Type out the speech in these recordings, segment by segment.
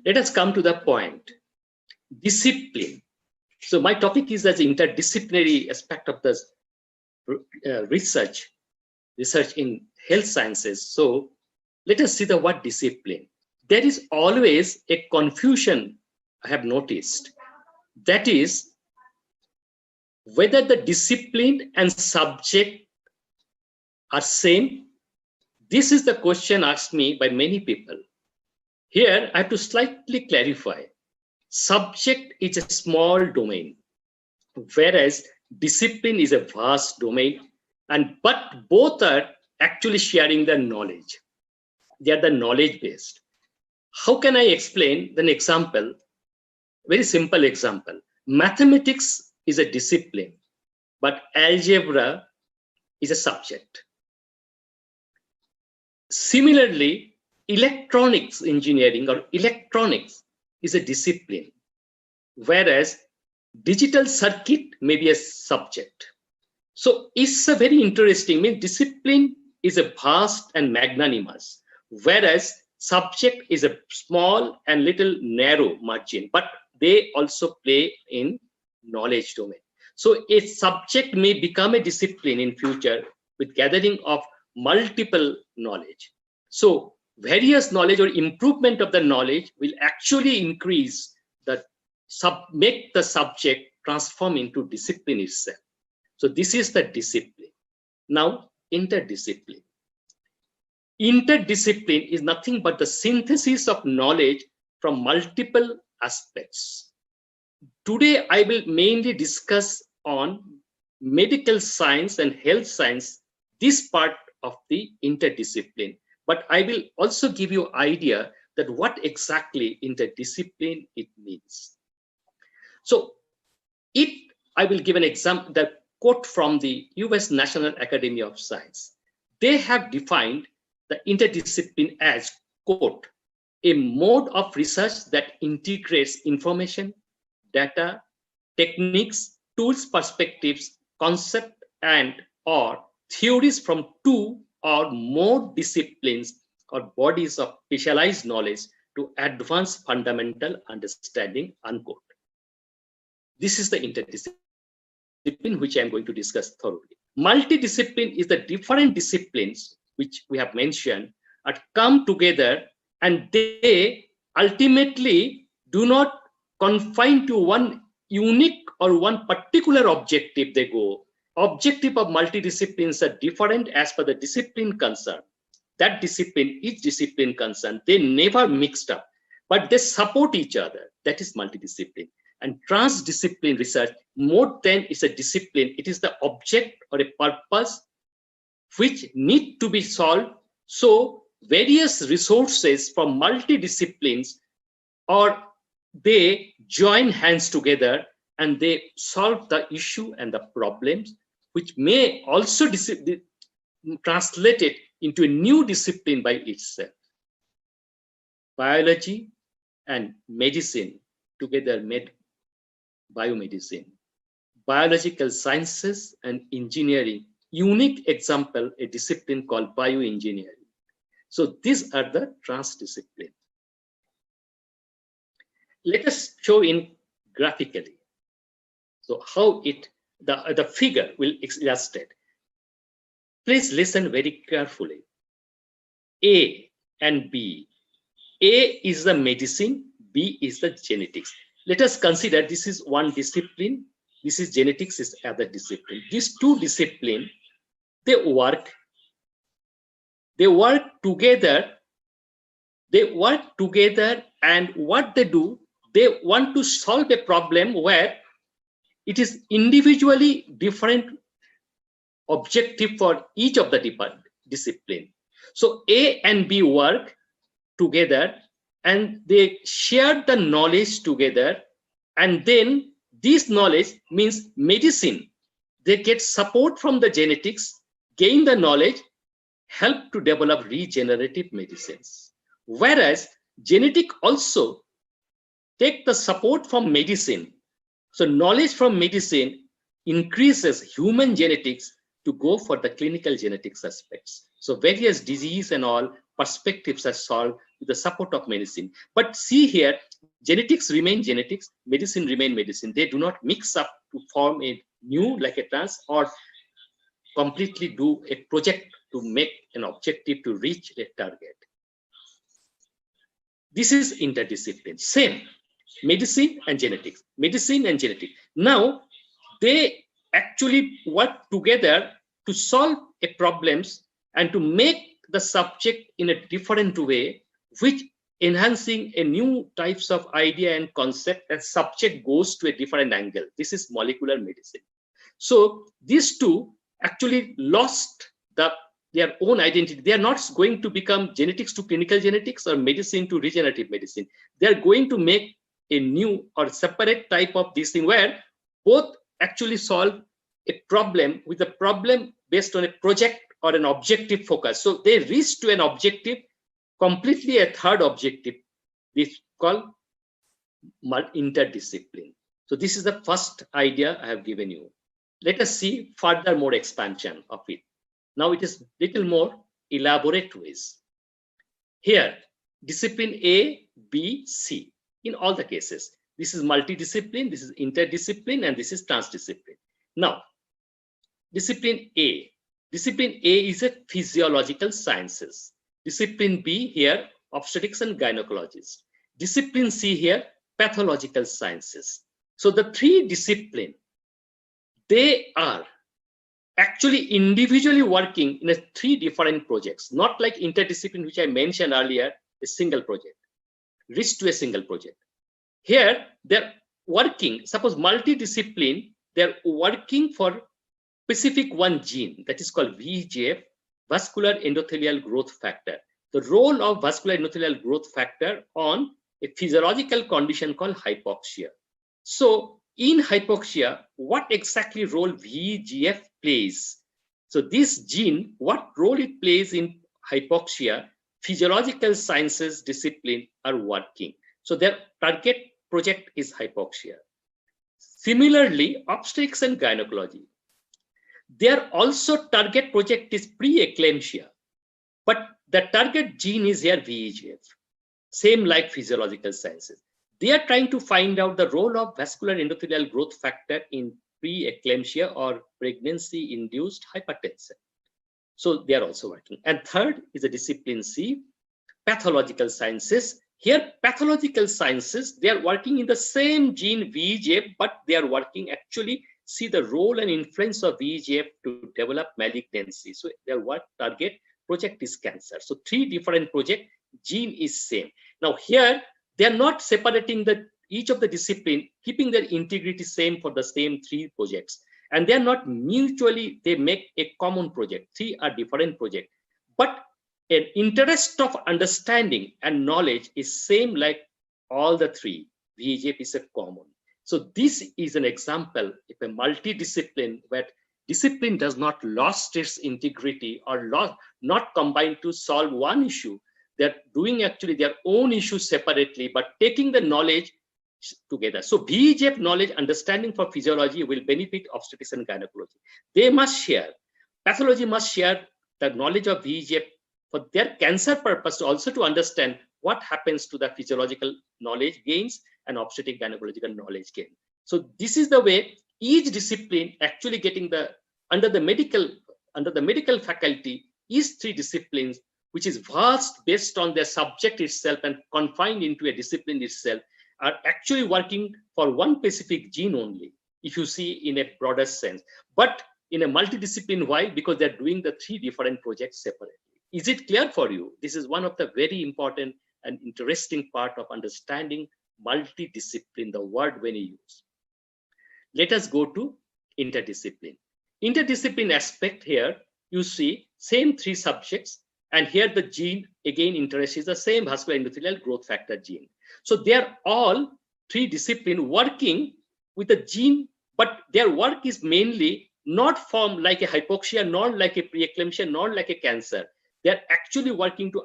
Let us come to the point. Discipline. So my topic is as interdisciplinary aspect of the research in health sciences. So let us see the word discipline. There is always a confusion I have noticed. That is, whether the discipline and subject are same. This is the question asked me by many people. Here I have to slightly clarify. Subject is a small domain, whereas discipline is a vast domain, but both are actually sharing the knowledge. They are the knowledge based. How can I explain an example? Very simple example. Mathematics is a discipline, but algebra is a subject. Similarly, electronics engineering or electronics is a discipline, whereas digital circuit may be a subject. So it's a very interesting, discipline is a vast and magnanimous, whereas subject is a small and little narrow margin, but they also play in knowledge domain. So a subject may become a discipline in future with gathering of multiple knowledge. So various knowledge or improvement of the knowledge will actually increase the make the subject transform into discipline itself. So this is the discipline. Now, interdiscipline. Interdiscipline is nothing but the synthesis of knowledge from multiple aspects. Today, I will mainly discuss on medical science and health science, this part of the interdiscipline. But I will also give you idea that what exactly interdiscipline it means. So I will give an example, the quote from the US National Academy of Science. They have defined the interdiscipline as, quote, a mode of research that integrates information, data, techniques, tools, perspectives, concept, and or theories from two or more disciplines or bodies of specialized knowledge to advance fundamental understanding, unquote. This is the interdiscipline which I am going to discuss thoroughly. Multidiscipline is the different disciplines which we have mentioned are come together, and they ultimately do not confine to one unique or one particular objective they go. Objective of multidisciplines are different as per the discipline concerned. That discipline, each discipline concerned, they never mixed up, but they support each other. That is multidiscipline. And transdiscipline research, more than is a discipline, it is the object or a purpose which need to be solved. So various resources from multidisciplines, or they join hands together and they solve the issue and the problems, which may also translate it into a new discipline by itself. Biology and medicine together made biomedicine. Biological sciences and engineering, unique example, a discipline called bioengineering. So these are the transdiscipline. Let us show in graphically. So how the figure will illustrate. Please listen very carefully. A and B. A is the medicine, B is the genetics. Let us consider this is one discipline, this is genetics, is other discipline. These two disciplines, they work together, and what they do, they want to solve a problem where it is individually different objective for each of the discipline. So A and B work together and they share the knowledge together, and then this knowledge means medicine. They get support from the genetics, gain the knowledge, help to develop regenerative medicines. Whereas genetic also take the support from medicine. So knowledge from medicine increases human genetics to go for the clinical genetics aspects. So various disease and all perspectives are solved with the support of medicine. But see here, genetics remain genetics, medicine remain medicine. They do not mix up to form a new like a trans or completely do a project to make an objective to reach a target. This is interdiscipline. Same, medicine and genetics, medicine and genetics. Now they actually work together to solve a problems and to make the subject in a different way, which enhancing a new types of idea and concept, and subject goes to a different angle. This is molecular medicine. So these two actually lost their own identity. They are not going to become genetics to clinical genetics or medicine to regenerative medicine. They are going to make a new or separate type of this thing where both actually solve a problem with a problem based on a project or an objective focus. So they reach to an objective, completely a third objective, this called interdiscipline. So this is the first idea I have given you. Let us see further more expansion of it. Now it is little more elaborate ways. Here, discipline A, B, C in all the cases. This is multidiscipline, this is interdiscipline, and this is transdiscipline. Now, discipline A. Discipline A is a physiological sciences. Discipline B here, obstetrics and gynecology. Discipline C here, pathological sciences. So the three disciplines, they are actually individually working in three different projects, not like interdiscipline, which I mentioned earlier, a single project, reach to a single project. Here, they're working, suppose multidiscipline, they're working for specific one gene that is called VEGF, vascular endothelial growth factor. The role of vascular endothelial growth factor on a physiological condition called hypoxia. So in hypoxia, what exactly role VEGF plays? So this gene, what role it plays in hypoxia, physiological sciences discipline are working. So their target project is hypoxia. Similarly, obstetrics and gynecology, their also target project is preeclampsia, but the target gene is here VEGF, same like physiological sciences. They are trying to find out the role of vascular endothelial growth factor in preeclampsia or pregnancy-induced hypertension. So they are also working. And third is the discipline C, pathological sciences. Here, pathological sciences, they are working in the same gene VEGF, but they are working actually see the role and influence of VEGF to develop malignancy. So their work target project is cancer. So three different project, gene is same. Now here, they are not separating each of the discipline, keeping their integrity same for the same three projects. And they are not mutually, they make a common project. Three are different projects. But an interest of understanding and knowledge is same like all the three. VEGF is a common. So this is an example of a multidiscipline where discipline does not lost its integrity or not combined to solve one issue. They're doing actually their own issues separately, but taking the knowledge together. So VEGF knowledge understanding for physiology will benefit obstetrics and gynecology. They must share. Pathology must share the knowledge of VEGF for their cancer purpose, also to understand what happens to the physiological knowledge gains and obstetric gynecological knowledge gain. So this is the way each discipline actually getting under the medical faculty is three disciplines, which is vast based on their subject itself and confined into a discipline itself, are actually working for one specific gene only, if you see in a broader sense. But in a multidiscipline, why? Because they're doing the three different projects separately. Is it clear for you? This is one of the very important and interesting part of understanding multidiscipline, the word when you use. Let us go to interdiscipline. Interdiscipline aspect here, you see same three subjects, and here the gene again interest is the same vascular endothelial growth factor gene. So they are all three disciplines working with the gene, but their work is mainly not from like a hypoxia, nor like a preeclampsia, nor like a cancer. They're actually working to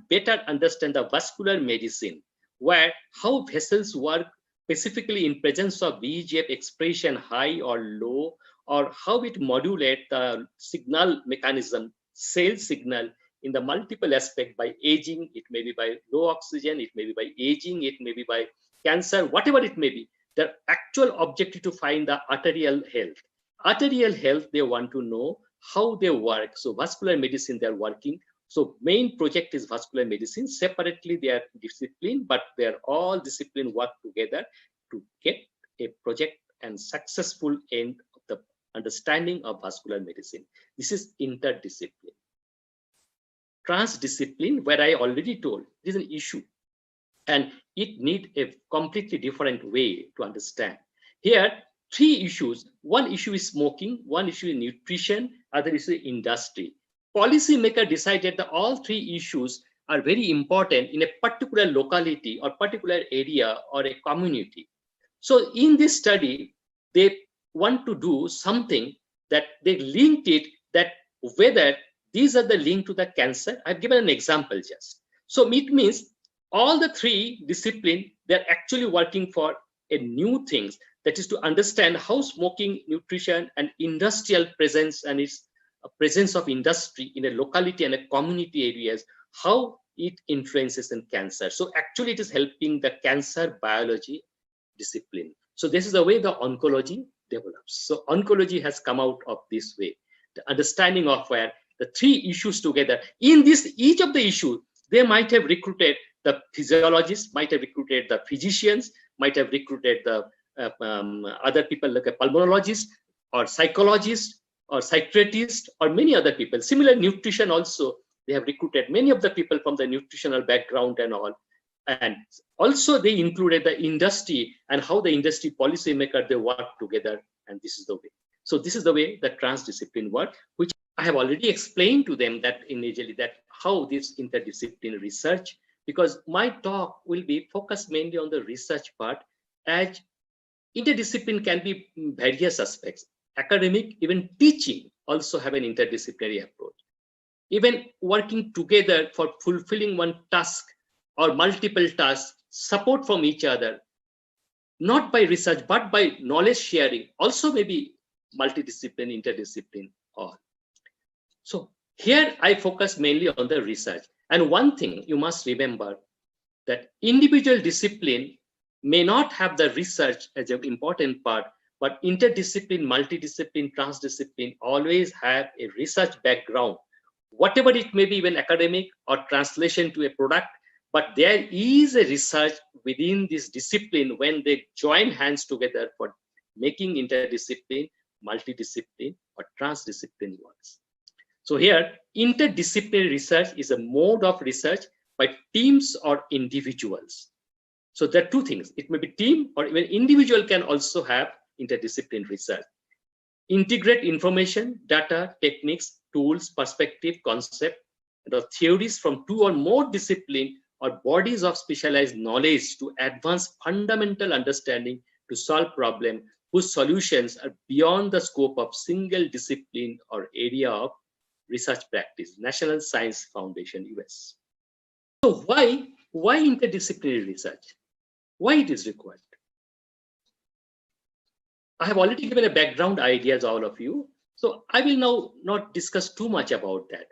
better understand the vascular medicine, where how vessels work specifically in presence of VEGF expression high or low, or how it modulates the signal mechanism, cell signal in the multiple aspect by aging, it may be by low oxygen, it may be by aging, it may be by cancer, whatever it may be. The actual objective to find the arterial health. Arterial health, they want to know how they work. So vascular medicine, they're working. So main project is vascular medicine. Separately, they are discipline, but they are all discipline work together to get a project and successful end of the understanding of vascular medicine. This is interdiscipline. Transdiscipline, where I already told, is an issue, and it needs a completely different way to understand. Here, three issues. One issue is smoking, one issue is nutrition, other issue is industry. Policymaker decided that all three issues are very important in a particular locality or particular area or a community. So in this study, they want to do something that they linked it, that whether these are the link to the cancer. I've given an example just. So it means all the three disciplines, they're actually working for a new things, that is to understand how smoking, nutrition, and industrial presence and its presence of industry in a locality and a community areas, how it influences in cancer. So actually it is helping the cancer biology discipline. So this is the way the oncology develops. So oncology has come out of this way, the understanding of where the three issues together. In this, each of the issue, they might have recruited the physiologists, might have recruited the physicians, might have recruited the other people like a pulmonologist or psychologist or psychiatrist or many other people. Similar nutrition also, they have recruited many of the people from the nutritional background and all. And also they included the industry and how the industry policymaker, they work together. And this is the way. So this is the way the transdiscipline work, which I have already explained to them that initially that how this interdisciplinary research, because my talk will be focused mainly on the research part, as interdiscipline can be various aspects. Academic, even teaching also have an interdisciplinary approach. Even working together for fulfilling one task or multiple tasks, support from each other, not by research, but by knowledge sharing, also maybe multidiscipline, interdiscipline, all. So here I focus mainly on the research. And one thing you must remember, that individual discipline may not have the research as an important part, but interdiscipline, multidiscipline, transdiscipline always have a research background, whatever it may be, even academic or translation to a product, but there is a research within this discipline when they join hands together for making interdiscipline, multidiscipline, or transdiscipline works. So here, interdisciplinary research is a mode of research by teams or individuals. So there are two things. It may be team or even individual can also have interdisciplinary research. Integrate information, data, techniques, tools, perspective, concept, and theories from two or more disciplines or bodies of specialized knowledge to advance fundamental understanding to solve problems whose solutions are beyond the scope of single discipline or area of research practice. National Science Foundation, US. So why interdisciplinary research? Why it is required? I have already given a background ideas to all of you. So I will now not discuss too much about that.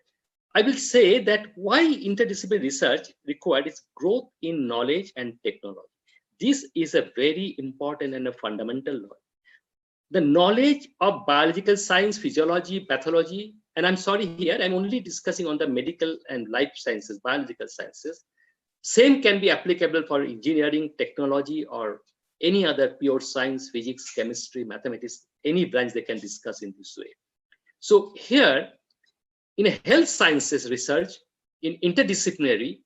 I will say that why interdisciplinary research required is growth in knowledge and technology. This is a very important and a fundamental law. The knowledge of biological science, physiology, pathology, and I'm sorry here, I'm only discussing on the medical and life sciences, biological sciences. Same can be applicable for engineering, technology, or any other pure science, physics, chemistry, mathematics, any branch they can discuss in this way. So here, in a health sciences research, in interdisciplinary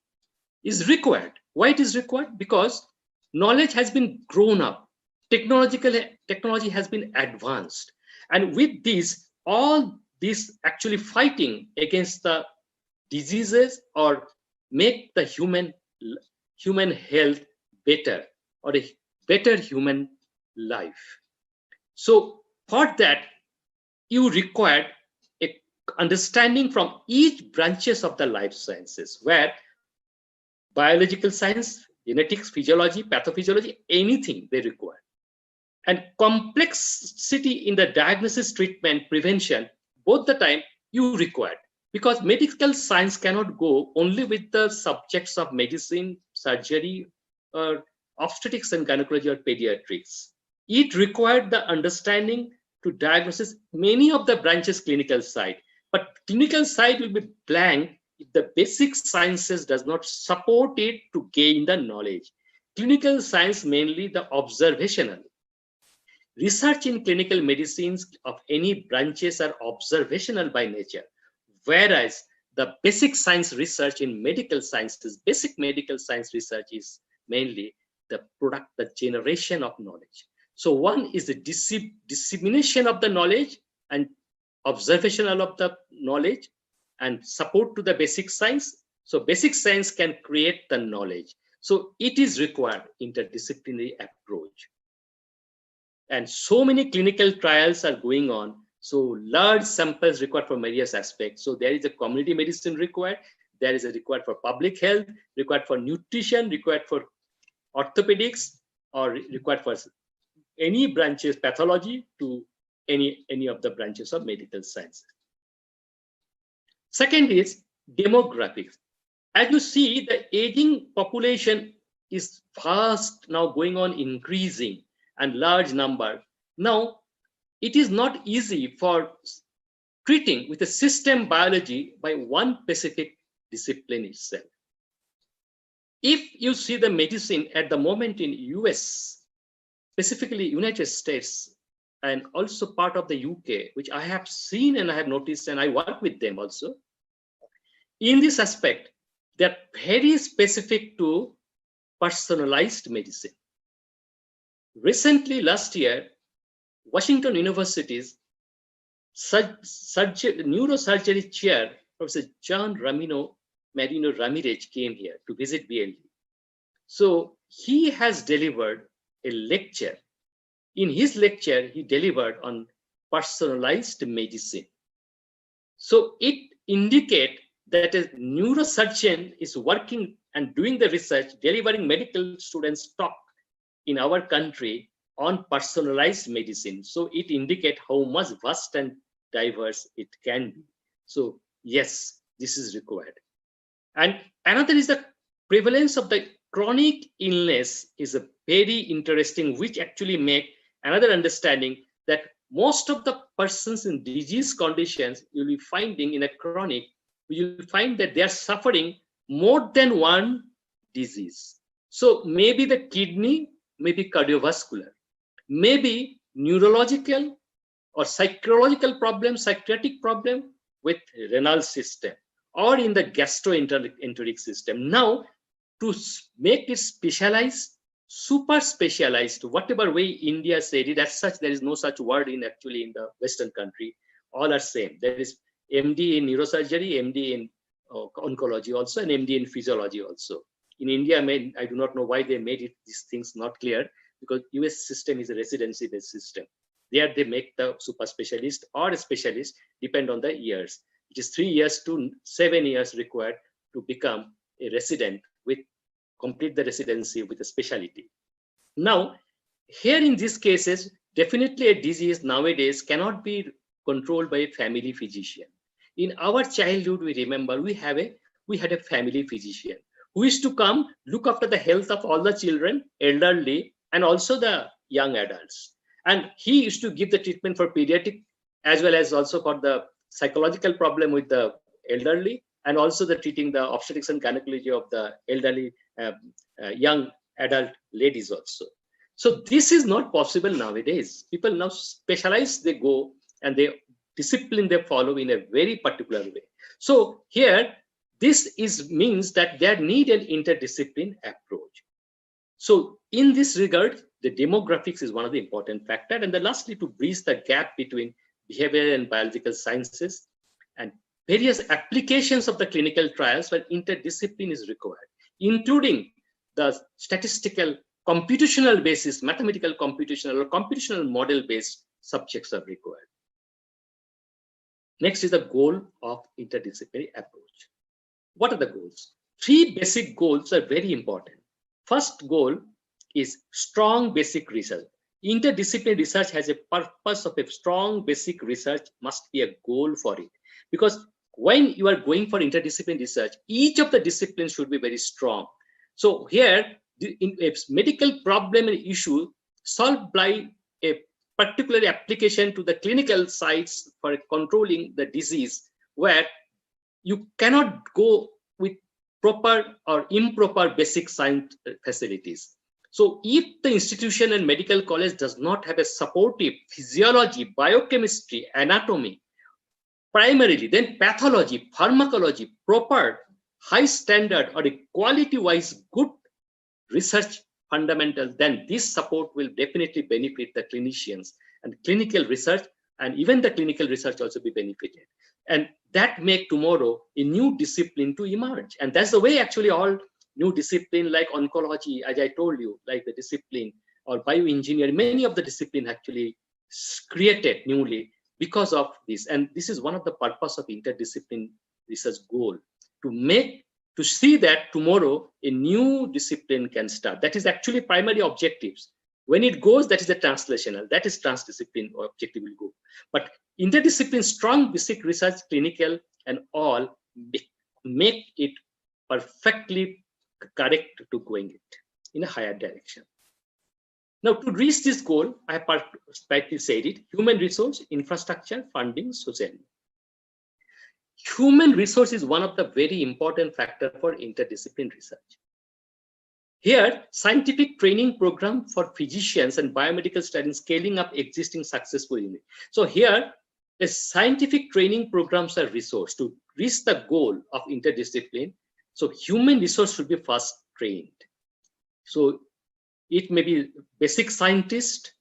is required. Why it is required? Because knowledge has been grown up, technology has been advanced, and with this, all this actually fighting against the diseases or make the human health better or a better human life. So for that, you require a understanding from each branches of the life sciences, where biological science, genetics, physiology, pathophysiology, anything they require. And complexity in the diagnosis, treatment, prevention, both the time you require. Because medical science cannot go only with the subjects of medicine, surgery, or obstetrics and gynecology or pediatrics. It required the understanding to diagnose many of the branches clinical side. But clinical side will be blank if the basic sciences does not support it to gain the knowledge. Clinical science mainly the observational. Research in clinical medicines of any branches are observational by nature, whereas the basic science research in medical sciences, basic medical science research is mainly the product, the generation of knowledge. So one is the dissemination of the knowledge and observational of the knowledge and support to the basic science. So basic science can create the knowledge. So it is required interdisciplinary approach. And so many clinical trials are going on. So large samples required for various aspects. So there is a community medicine required. There is a required for public health, required for nutrition, required for orthopedics, or required for any branches, pathology to any of the branches of medical science. Second is demographics. As you see, the aging population is fast now going on increasing and large number. Now, it is not easy for treating with a system biology by one specific discipline itself. If you see the medicine at the moment in US, specifically United States, and also part of the UK, which I have seen and I have noticed and I work with them also, in this aspect, they're very specific to personalized medicine. Recently, last year, Washington University's neurosurgery chair, Professor John Marino Ramirez came here to visit BLD. So he has delivered a lecture. In his lecture, he delivered on personalized medicine. So it indicates that a neurosurgeon is working and doing the research, delivering medical students talk in our country on personalized medicine. So it indicates how much vast and diverse it can be. So yes, this is required. And another is the prevalence of the chronic illness is a very interesting, which actually make another understanding that most of the persons in disease conditions you'll be finding in a chronic, you'll find that they are suffering more than one disease. So maybe the kidney, maybe cardiovascular, maybe neurological or psychological problem, psychiatric problem with renal system, or in the gastroenteric system. Now, to make it specialized, super specialized, whatever way India said it, as such, there is no such word in actually in the Western country, all are same. There is MD in neurosurgery, MD in oncology also, and MD in physiology also. In India, I do not know why they made it, these things not clear, because US system is a residency-based system. There they make the super specialist or a specialist, depend on the years. It is 3 years to 7 years required to become a resident with complete the residency with a specialty. Now, here in these cases, definitely a disease nowadays cannot be controlled by a family physician. In our childhood, we remember we had a family physician who used to come look after the health of all the children, elderly, and also the young adults. And he used to give the treatment for pediatric as well as also for the psychological problem with the elderly, and also the treating the obstetrics and gynecology of the elderly young adult ladies also. So this is not possible nowadays. People now specialize, they go and they discipline they follow in a very particular way. So here, this means that there need an interdiscipline approach. So in this regard, the demographics is one of the important factors. And then lastly, to bridge the gap between behavioral and biological sciences and various applications of the clinical trials where interdiscipline is required, including the statistical, computational basis, mathematical computational or computational model-based subjects are required. Next is the goal of interdisciplinary approach. What are the goals? 3 basic goals are very important. First goal is strong basic research. Interdisciplinary research has a purpose of a strong basic research must be a goal for it, because when you are going for interdisciplinary research, each of the disciplines should be very strong. So here, in a medical problem and issue solved by a particular application to the clinical sites for controlling the disease, where you cannot go with proper or improper basic science facilities. So if the institution and medical college does not have a supportive physiology, biochemistry, anatomy, primarily, then pathology, pharmacology, proper high standard or a quality-wise good research fundamental, then this support will definitely benefit the clinicians and clinical research, and even the clinical research also be benefited. And that make tomorrow a new discipline to emerge. And that's the way actually all new discipline like oncology, as I told you, like the discipline or bioengineering, many of the discipline actually created newly because of this. And this is one of the purpose of interdiscipline research goal, to see that tomorrow a new discipline can start. That is actually primary objectives. When it goes, that is the translational, that is transdiscipline objective will go. But interdiscipline, strong basic research, clinical and all make it perfectly correct to going it in a higher direction. Now, to reach this goal, I have partly said it: human resource, infrastructure, funding, society. Human resource is one of the very important factor for interdisciplinary research. Here, scientific training program for physicians and biomedical studies scaling up existing successful units. So here, the scientific training programs are resource to reach the goal of interdiscipline. So human resource should be first trained. So it may be basic scientist,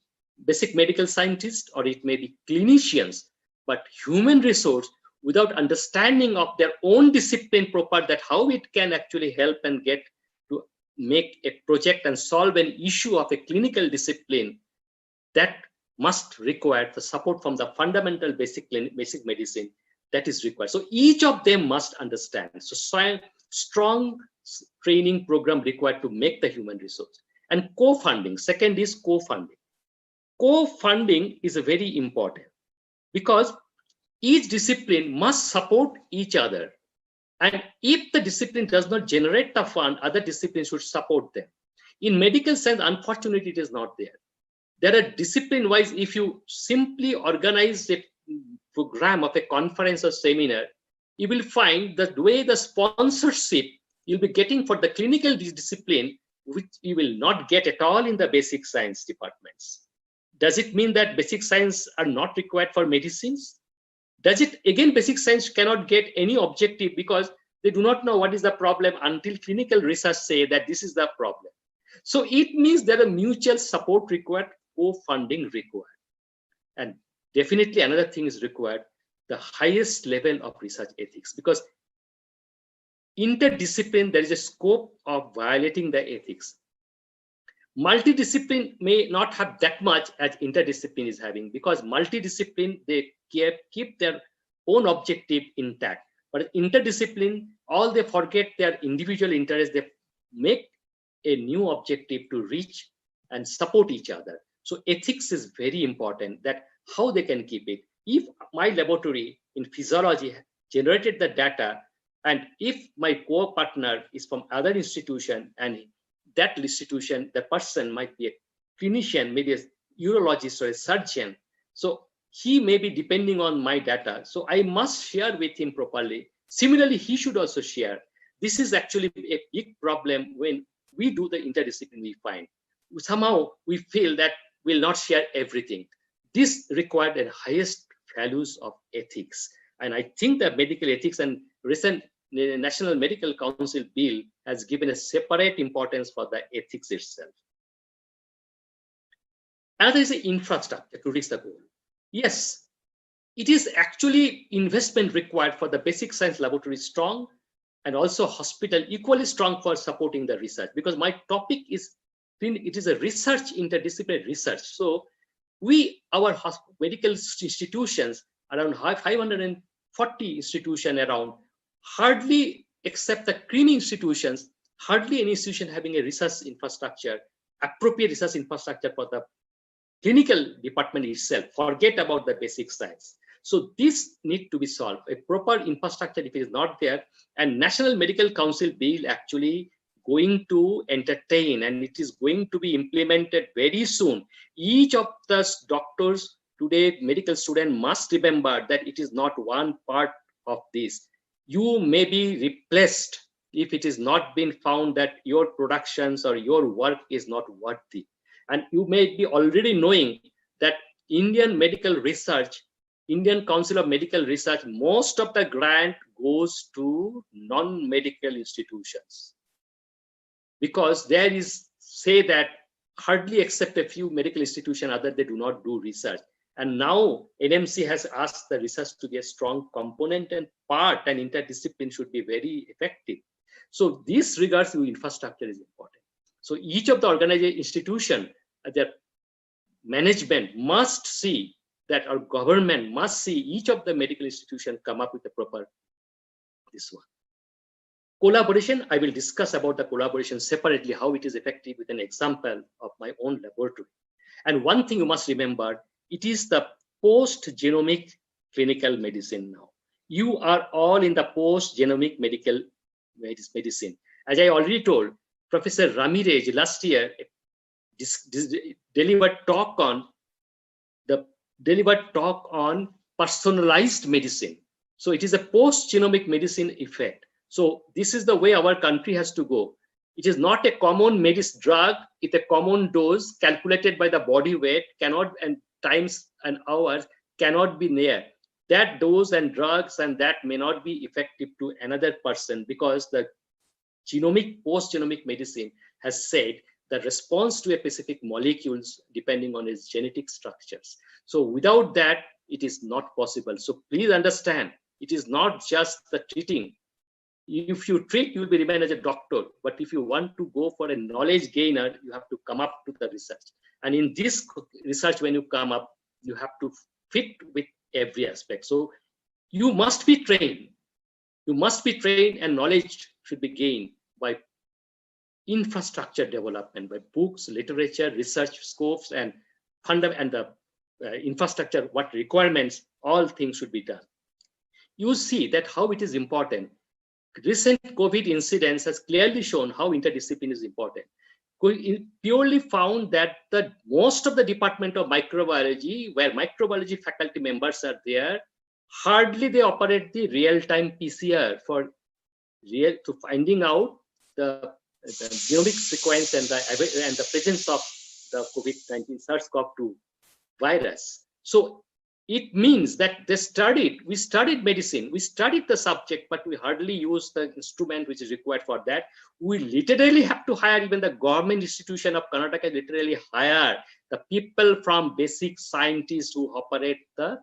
basic medical scientist, or it may be clinicians, but human resource without understanding of their own discipline proper, that how it can actually help and get to make a project and solve an issue of a clinical discipline, that must require the support from the fundamental basic medicine that is required. So each of them must understand. So strong training program required to make the human resource. And co-funding, second is co-funding. Co-funding is a very important, because each discipline must support each other. And if the discipline does not generate the fund, other disciplines should support them. In medical science, unfortunately, it is not there. There are discipline-wise, if you simply organize a program of a conference or seminar, you will find that the way the sponsorship you'll be getting for the clinical discipline, which you will not get at all in the basic science departments. Does it mean that basic science are not required for medicines? Does it, again, basic science cannot get any objective because they do not know what is the problem until clinical research say that this is the problem. So it means there are mutual support required, co-funding required. And definitely another thing is required, the highest level of research ethics, because interdiscipline, there is a scope of violating the ethics. Multidiscipline may not have that much as interdiscipline is having, because multidiscipline, they keep their own objective intact. But interdiscipline, all they forget their individual interests, they make a new objective to reach and support each other. So ethics is very important, that how they can keep it. If my laboratory in physiology generated the data, and if my co-partner is from other institution, and that institution, the person might be a clinician, maybe a urologist or a surgeon, so he may be depending on my data. So I must share with him properly. Similarly, he should also share. This is actually a big problem when we do the interdiscipline, we find. Somehow we feel that we'll not share everything. This required the highest values of ethics. And I think that medical ethics and recent National Medical Council bill has given a separate importance for the ethics itself. Another is the infrastructure to reach the goal. Yes, it is actually investment required for the basic science laboratory strong, and also hospital equally strong for supporting the research, because my topic is, it is a research, interdisciplinary research. So our medical institutions, around 540 institutions around, hardly, except the creamy institutions, hardly any institution having a research infrastructure, appropriate research infrastructure for the clinical department itself. Forget about the basic science. So this need to be solved. A proper infrastructure, if it is not there, and National Medical Council bill actually going to entertain, and it is going to be implemented very soon. Each of the doctors today, medical student must remember that it is not one part of this. You may be replaced if it is not been found that your productions or your work is not worthy. And you may be already knowing that Indian medical research, Indian Council of Medical Research, most of the grant goes to non-medical institutions, because there is, say that hardly except a few medical institutions other they do not do research. And now NMC has asked the research to be a strong component and part, and interdiscipline should be very effective. So this regards to infrastructure is important. So each of the organization institution, their management must see that, our government must see each of the medical institution come up with a proper this one. Collaboration, I will discuss about the collaboration separately, how it is effective with an example of my own laboratory. And one thing you must remember, it is the post-genomic clinical medicine now. You are all in the post-genomic medical medicine. As I already told, Professor Ramirez last year delivered talk on personalized medicine. So it is a post-genomic medicine effect. So this is the way our country has to go. It is not a common medicine drug, it's a common dose calculated by the body weight, cannot, and times and hours cannot be near. That dose and drugs and that may not be effective to another person, because the post-genomic medicine has said the response to a specific molecules depending on its genetic structures. So without that, it is not possible. So please understand, it is not just the treating. If you treat, you will be remain as a doctor. But if you want to go for a knowledge gainer, you have to come up to the research. And in this research, when you come up, you have to fit with every aspect. So you must be trained. You must be trained, and knowledge should be gained by infrastructure development, by books, literature, research scopes, and the infrastructure, what requirements, all things should be done. You see that how it is important. Recent COVID incidents has clearly shown how interdiscipline is important. It purely found that the most of the department of microbiology, where microbiology faculty members are there, hardly they operate the real-time PCR for finding out the genomic sequence and the presence of the COVID-19 SARS-CoV-2 virus. So it means that we studied medicine, we studied the subject, but we hardly use the instrument which is required for that. We literally have to hire, even the government institution of Karnataka literally hire the people from basic scientists who operated the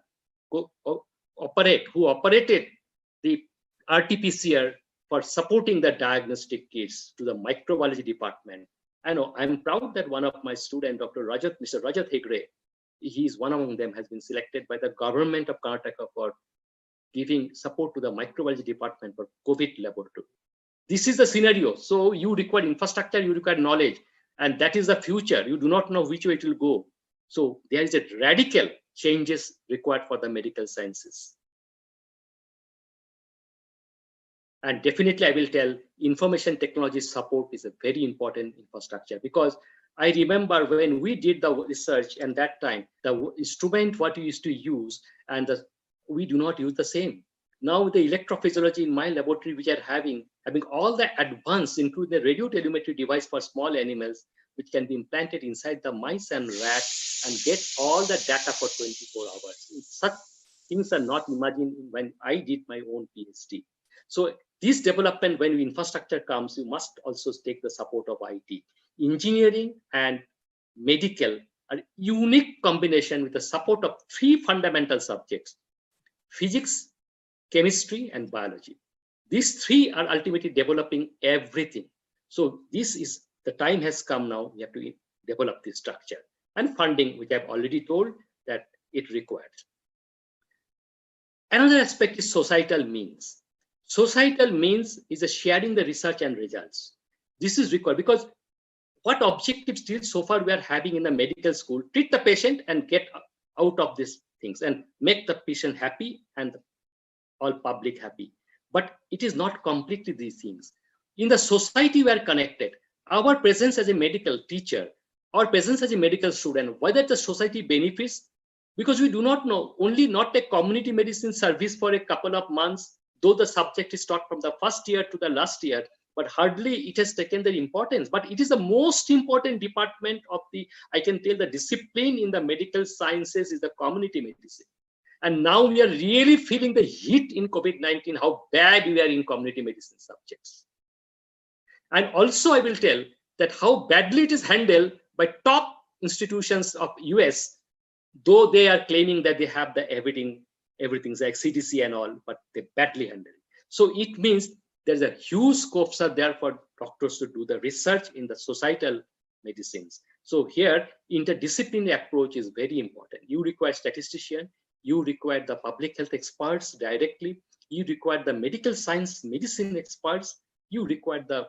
RT-PCR for supporting the diagnostic kits to the microbiology department. I know, I'm proud that one of my students, Mr. Rajat Hegre, he is one among them, has been selected by the government of Karnataka for giving support to the microbiology department for COVID laboratory. This is the scenario. So you require infrastructure, you require knowledge, and that is the future. You do not know which way it will go. So there is a radical changes required for the medical sciences. And definitely I will tell, information technology support is a very important infrastructure, because I remember when we did the research, and that time the instrument what we used to use, and we do not use the same. Now the electrophysiology in my laboratory, which are having all the advanced, including the radiotelemetry device for small animals, which can be implanted inside the mice and rats and get all the data for 24 hours. Such things are not imagined when I did my own PhD. So this development, when infrastructure comes, you must also take the support of IT. Engineering and medical are unique combination with the support of three fundamental subjects: physics, chemistry, and biology. These three are ultimately developing everything. So this is the time has come now. We have to develop this structure, and funding, which I've already told that it requires. Another aspect is societal means. Societal means is a sharing the research and results. This is required because what objectives still so far we are having in the medical school: treat the patient and get out of this things and make the patient happy and all public happy. But it is not completely these things. In the society, we are connected. Our presence as a medical teacher, our presence as a medical student, whether the society benefits, because we do not know, only not a community medicine service for a couple of months, though the subject is taught from the first year to the last year, but hardly it has taken their importance. But it is the most important department of the, I can tell the discipline in the medical sciences is the community medicine. And now we are really feeling the heat in COVID-19, how bad we are in community medicine subjects. And also I will tell that how badly it is handled by top institutions of US, though they are claiming that they have the everything like CDC and all, but they badly handle it. So it means there's a huge scopes are there for doctors to do the research in the societal medicines. So here, interdisciplinary approach is very important. You require statistician, you require the public health experts directly, you require the medical science, medicine experts, you require the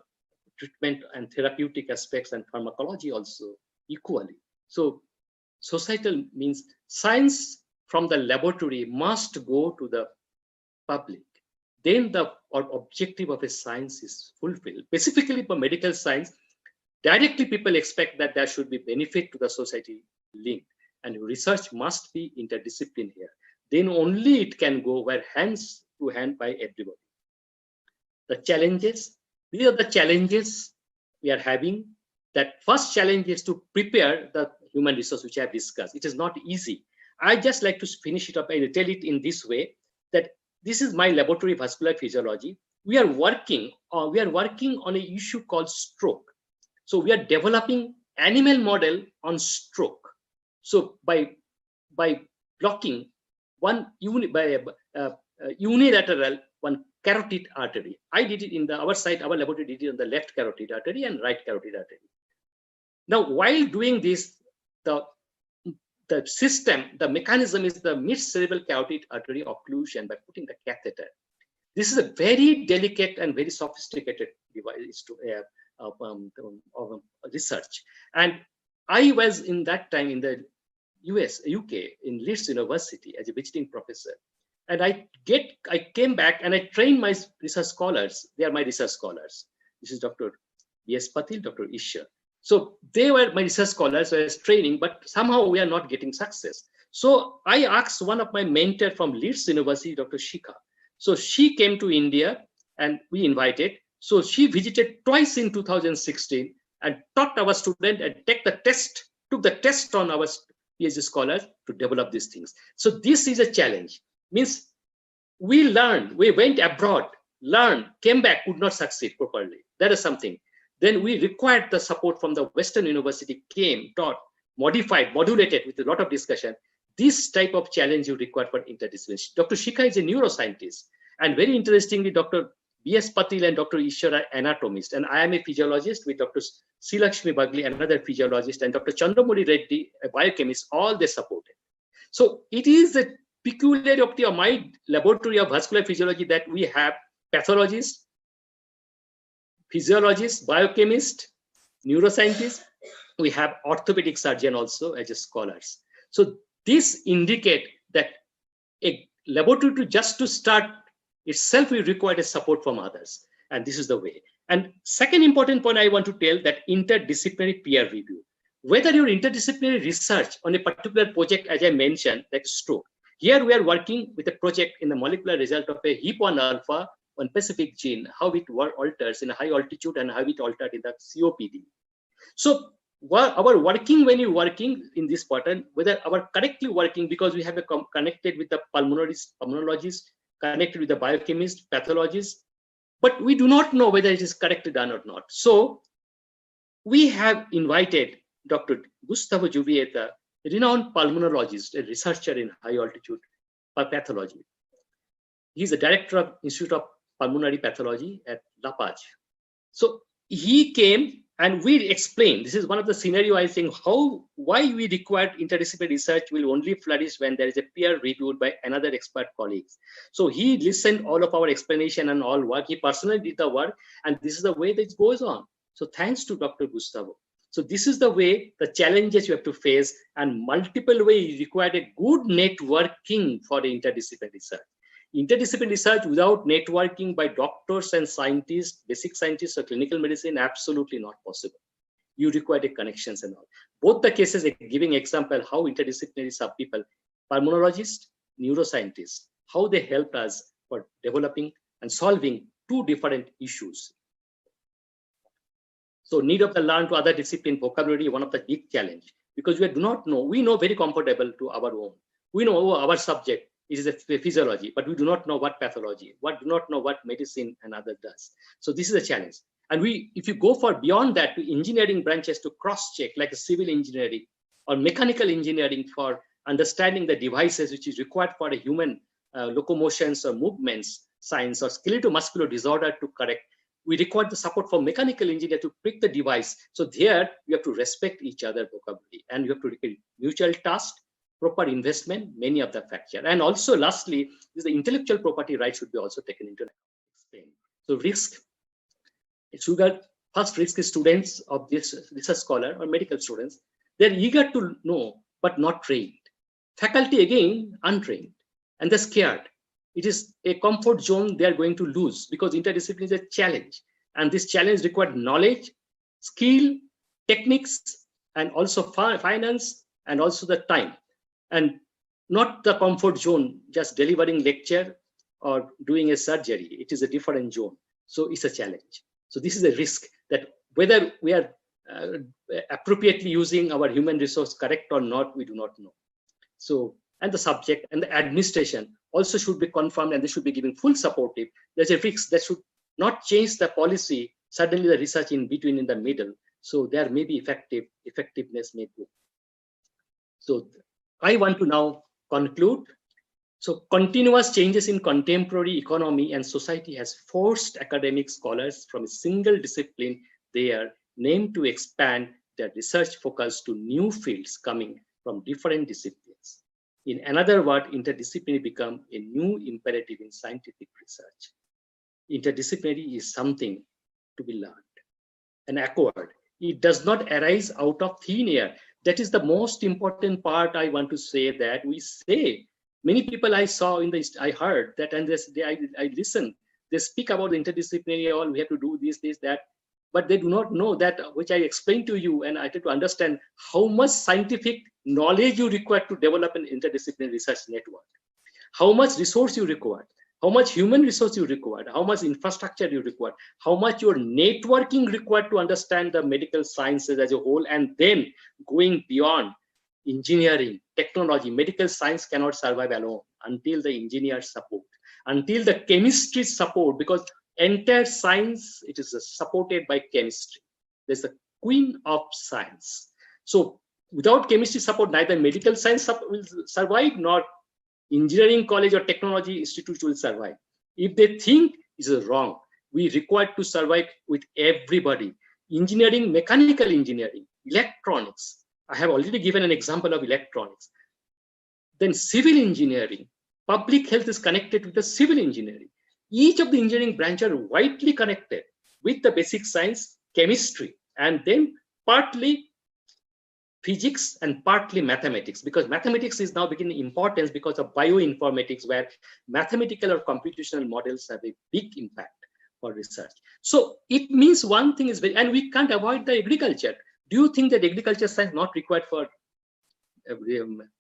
treatment and therapeutic aspects and pharmacology also equally. So societal means science from the laboratory must go to the public. Then the objective of a science is fulfilled. Specifically for medical science, directly people expect that there should be benefit to the society linked, and research must be interdisciplinary here. Then only it can go where hands to hand by everybody. The challenges, these are the challenges we are having. That first challenge is to prepare the human resource, which I have discussed. It is not easy. I just like to finish it up and tell it in this way, that this is my laboratory vascular physiology. We are working on an issue called stroke. So we are developing animal model on stroke. So by blocking one unilateral one carotid artery, I did it in our site. Our laboratory did it on the left carotid artery and right carotid artery. Now, while doing this, the system, the mechanism is the mid-cerebral carotid artery occlusion by putting the catheter. This is a very delicate and very sophisticated device to research. And I was in that time in the UK, in Leeds University as a visiting professor. And I came back and I trained my research scholars. They are my research scholars. This is Dr. B.S. Patil, Dr. Ishar. So they were my research scholars who I was training, but somehow we are not getting success. So I asked one of my mentors from Leeds University, Dr. Shikha. So she came to India and we invited. So she visited twice in 2016 and taught our student and took the test on our PhD scholars to develop these things. So this is a challenge. Means we learned, we went abroad, learned, came back, could not succeed properly. That is something. Then we required the support from the Western University, came, taught, modified, modulated with a lot of discussion. This type of challenge you require for interdisciplinary. Dr. Shikha is a neuroscientist. And very interestingly, Dr. B.S. Patil and Dr. Ishar are anatomists. And I am a physiologist with Dr. Silakshmi Bagli, another physiologist, and Dr. Chandramoli Reddy, a biochemist, all they supported. So it is a peculiarity of my laboratory of vascular physiology that we have pathologists, physiologists, biochemists, neuroscientists. We have orthopedic surgeon also as scholars. So this indicate that a laboratory just to start itself will require a support from others. And this is the way. And second important point I want to tell that interdisciplinary peer review. Whether your interdisciplinary research on a particular project, as I mentioned, like stroke. Here we are working with a project in the molecular result of a HIP1 alpha on specific gene, how it alters in a high altitude and how it altered in the COPD. So our working, when you're working in this pattern, whether our correctly working, because we have a connected with the pulmonologist, connected with the biochemist, pathologist, but we do not know whether it is correctly done or not. So we have invited Dr. Gustavo Juvieta, a renowned pulmonologist, a researcher in high altitude pathology. He's the director of Institute of Pulmonary Pathology at La Paz. So he came and we explained, this is one of the scenario I think, why we required interdisciplinary research will only flourish when there is a peer reviewed by another expert colleagues. So he listened all of our explanation and all work. He personally did the work, and this is the way that it goes on. So thanks to Dr. Gustavo. So this is the way, the challenges you have to face, and multiple ways require a good networking for the interdisciplinary research. Interdisciplinary research without networking by doctors and scientists, basic scientists or clinical medicine, absolutely not possible. You require the connections and all. Both the cases, giving example how interdisciplinary sub people, pulmonologists, neuroscientists, how they help us for developing and solving two different issues. So need of the learn to other discipline vocabulary, one of the big challenge, because we do not know, we know very comfortable to our own. We know our subject is a physiology, but we do not know what pathology, do not know what medicine and other does. So this is a challenge. And if you go for beyond that to engineering branches to cross-check, like a civil engineering or mechanical engineering for understanding the devices which is required for a human locomotions or movements, science or skeletal-muscular disorder to correct, we require the support for mechanical engineer to pick the device. So there you have to respect each other vocabulary, and you have to require mutual trust, proper investment, many of the factors. And also lastly, is the intellectual property rights should be also taken into account. So risk, first risk is students of this research scholar or medical students. They're eager to know, but not trained. Faculty again, untrained, and they're scared. It is a comfort zone they are going to lose, because interdisciplinary is a challenge. And this challenge required knowledge, skill, techniques, and also finance, and also the time. And not the comfort zone, just delivering lecture or doing a surgery. It is a different zone. So it's a challenge. So this is a risk, that whether we are appropriately using our human resource correct or not, we do not know. So, and the subject and the administration also should be confirmed, and they should be giving full supportive. There's a risk that should not change the policy, suddenly the research in between, in the middle. So there may be effectiveness may go. So I want to now conclude. So continuous changes in contemporary economy and society has forced academic scholars from a single discipline they are named to expand their research focus to new fields coming from different disciplines. In another word, interdisciplinary become a new imperative in scientific research. Interdisciplinary is something to be learned and acquired. It does not arise out of thin air. That is the most important part. I want to say that we say, many people I saw I heard that, and I listen, they speak about the interdisciplinary, all we have to do this, that, but they do not know that, which I explained to you, and I try to understand how much scientific knowledge you require to develop an interdisciplinary research network, how much resource you require, how much human resource you require, how much infrastructure you require, how much your networking required to understand the medical sciences as a whole, and then going beyond engineering, technology. Medical science cannot survive alone until the engineers support, until the chemistry support, because entire science, it is supported by chemistry. There's the queen of science. So without chemistry support, neither medical science will survive, nor engineering college or technology institute will survive. If they think it's wrong, we require to survive with everybody. Engineering, mechanical engineering, electronics. I have already given an example of electronics. Then civil engineering, public health is connected with the civil engineering. Each of the engineering branches are widely connected with the basic science, chemistry, and then partly physics and partly mathematics, because mathematics is now beginning importance because of bioinformatics, where mathematical or computational models have a big impact for research. So it means one thing is very, and we can't avoid the agriculture. Do you think that agriculture science not required for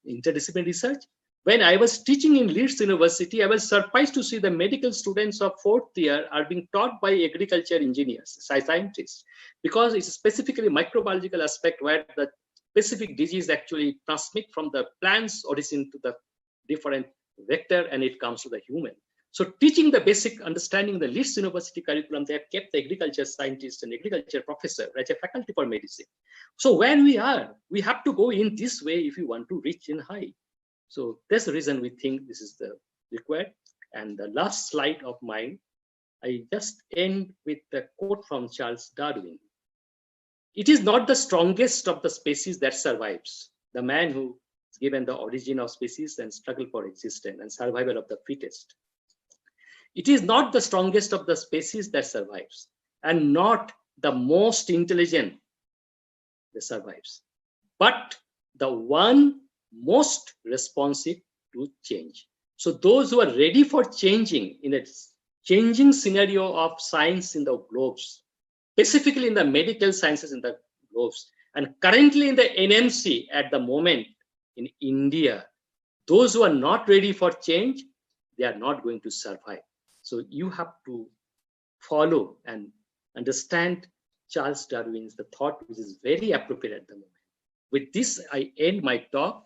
interdisciplinary research? When I was teaching in Leeds University, I was surprised to see the medical students of 4th year are being taught by agriculture engineers, scientists, because it's specifically microbiological aspect where the specific disease actually transmit from the plant's origin to the different vector, and it comes to the human. So teaching the basic understanding the Leeds University curriculum, they have kept the agriculture scientist and agriculture professor as a faculty for medicine. So where we are, we have to go in this way if you want to reach in high. So that's the reason we think this is the required. And the last slide of mine, I just end with the quote from Charles Darwin. It is not the strongest of the species that survives. The man who is given the origin of species and struggle for existence and survival of the fittest. It is not the strongest of the species that survives, and not the most intelligent they survives. But the one most responsive to change. So those who are ready for changing in a changing scenario of science in the globes, specifically in the medical sciences in the globes, and currently in the NMC at the moment in India, those who are not ready for change, they are not going to survive. So you have to follow and understand Charles Darwin's the thought, which is very appropriate at the moment. With this, I end my talk.